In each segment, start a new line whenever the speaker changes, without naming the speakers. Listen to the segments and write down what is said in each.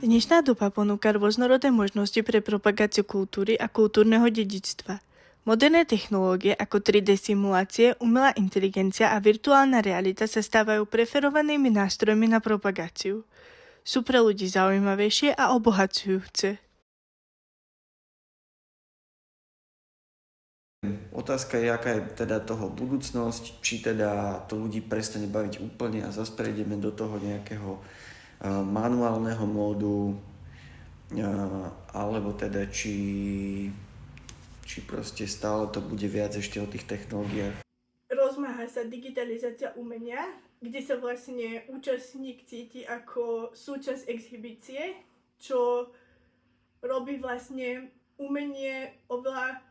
Dnešná doba ponúka rôznorodé možnosti pre propagáciu kultúry a kultúrneho dedičstva. Moderné technológie ako 3D simulácie, umelá inteligencia a virtuálna realita sa stávajú preferovanými nástrojmi na propagáciu. Sú pre ľudí zaujímavejšie a obohacujúce.
Otázka je, aká je teda toho budúcnosť, či teda to ľudí prestane baviť úplne a zase prejdeme do toho nejakého manuálneho módu, alebo teda či proste stále to bude viac ešte o tých technológiách.
Rozmáha sa digitalizácia umenia, kde sa vlastne účastník cíti ako súčasť exhibície, čo robí vlastne umenie oveľa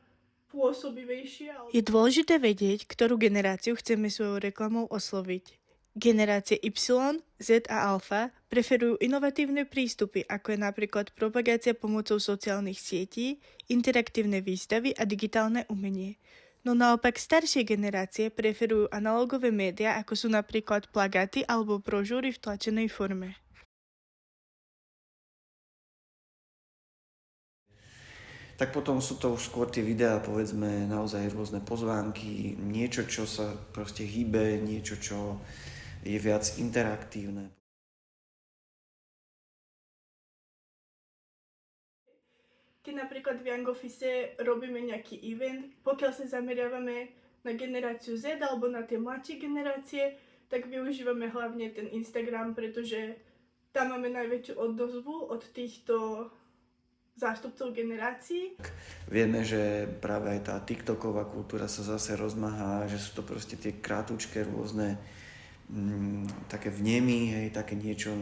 pôsobivejšie. Je dôležité vedieť, ktorú generáciu chceme svojou reklamou osloviť. Generácie Y, Z a Alfa preferujú inovatívne prístupy, ako je napríklad propagácia pomocou sociálnych sietí, interaktívne výstavy a digitálne umenie. No naopak staršie generácie preferujú analógové médiá, ako sú napríklad plagáty alebo brožúry v tlačenej forme.
Tak potom sú to už skôr tie videá, povedzme, naozaj rôzne pozvánky, niečo, čo sa proste hýbe, niečo, čo je viac interaktívne.
Keď napríklad v Young Office robíme nejaký event, pokiaľ sa zameriavame na generáciu Z alebo na tie mladšie generácie, tak využívame hlavne ten Instagram, pretože tam máme najväčšiu odozvu od týchto zástupcov generácií.
Vieme, že práve aj tá TikToková kultúra sa zase rozmáha, že sú to proste tie krátučké rôzne také vnemy, hej, také niečo,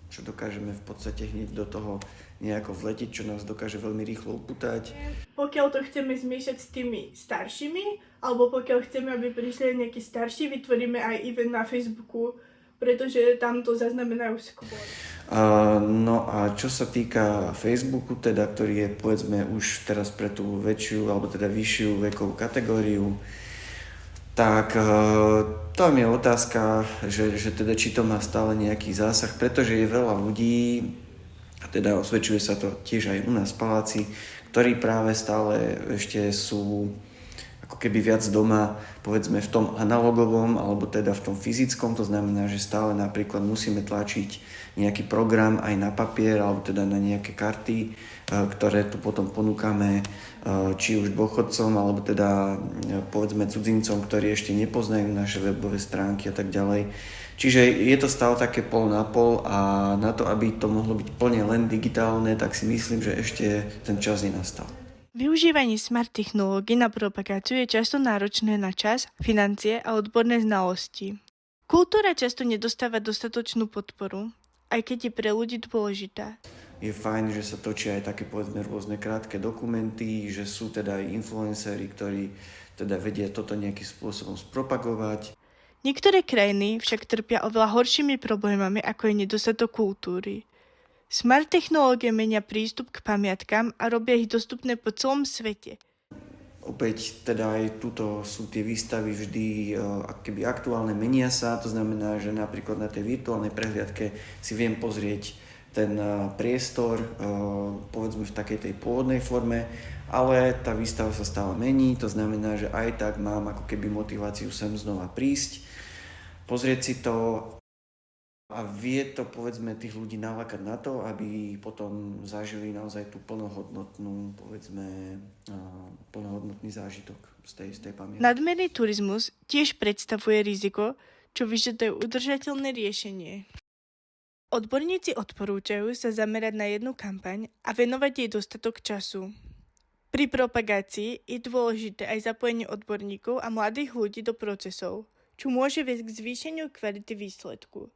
čo dokážeme v podstate hneď do toho nejako vletiť, čo nás dokáže veľmi rýchlo upútať.
Pokiaľ to chceme zmiešať s tými staršími, alebo pokiaľ chceme, aby prišli nejakí starší, vytvoríme aj event na Facebooku, pretože tam to zaznamenajú skôr.
No a čo sa týka Facebooku, teda, ktorý je povedzme už teraz pre tú väčšiu alebo teda vyššiu vekovú kategóriu, tak tam je otázka, že teda či to má stále nejaký zásah, pretože je veľa ľudí, a teda osvedčuje sa to tiež aj u nás v paláci, ktorí práve stále ešte sú ako keby viac doma, povedzme v tom analogovom alebo teda v tom fyzickom, to znamená, že stále napríklad musíme tlačiť nejaký program aj na papier alebo teda na nejaké karty, ktoré tu potom ponúkame či už dôchodcom alebo teda povedzme cudzincom, ktorí ešte nepoznajú naše webové stránky a tak ďalej. Čiže je to stále také pol na pol a na to, aby to mohlo byť plne len digitálne, tak si myslím, že ešte ten čas nenastal.
Využívanie smart technológií na propagáciu je často náročné na čas, financie a odborné znalosti. Kultúra často nedostáva dostatočnú podporu, aj keď je pre ľudí dôležitá.
Je fajn, že sa točia aj také povedzme rôzne krátke dokumenty, že sú teda aj influenceri, ktorí teda vedia toto nejakým spôsobom spropagovať.
Niektoré krajiny však trpia oveľa horšími problémami, ako je nedostatok kultúry. Smart technológie menia prístup k pamiatkám a robia ich dostupné po celom svete.
Opäť teda aj tuto sú tie výstavy vždy akoby aktuálne, menia sa, to znamená, že napríklad na tej virtuálnej prehliadke si viem pozrieť ten priestor, povedzme v takej tej pôvodnej forme, ale tá výstava sa stále mení, to znamená, že aj tak mám ako keby motiváciu sem znova prísť, pozrieť si to a vie to povedzme tých ľudí nalákať na to, aby potom zažili naozaj tú plnohodnotnú, povedzme, plnohodnotný zážitok z tej pamäti.
Nadmerný turizmus tiež predstavuje riziko, čo vyžaduje udržateľné riešenie. Odborníci odporúčajú sa zamerať na jednu kampaň a venovať jej dostatok času. Pri propagácii je dôležité aj zapojenie odborníkov a mladých ľudí do procesov, čo môže viesť k zvýšeniu kvality výsledku.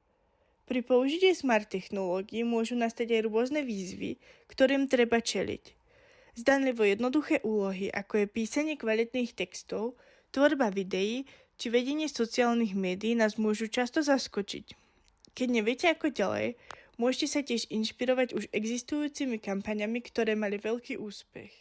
Pri použití smart technológií môžu nastať aj rôzne výzvy, ktorým treba čeliť. Zdanlivo jednoduché úlohy, ako je písanie kvalitných textov, tvorba videí či vedenie sociálnych médií nás môžu často zaskočiť. Keď neviete ako ďalej, môžete sa tiež inšpirovať už existujúcimi kampaňami, ktoré mali veľký úspech.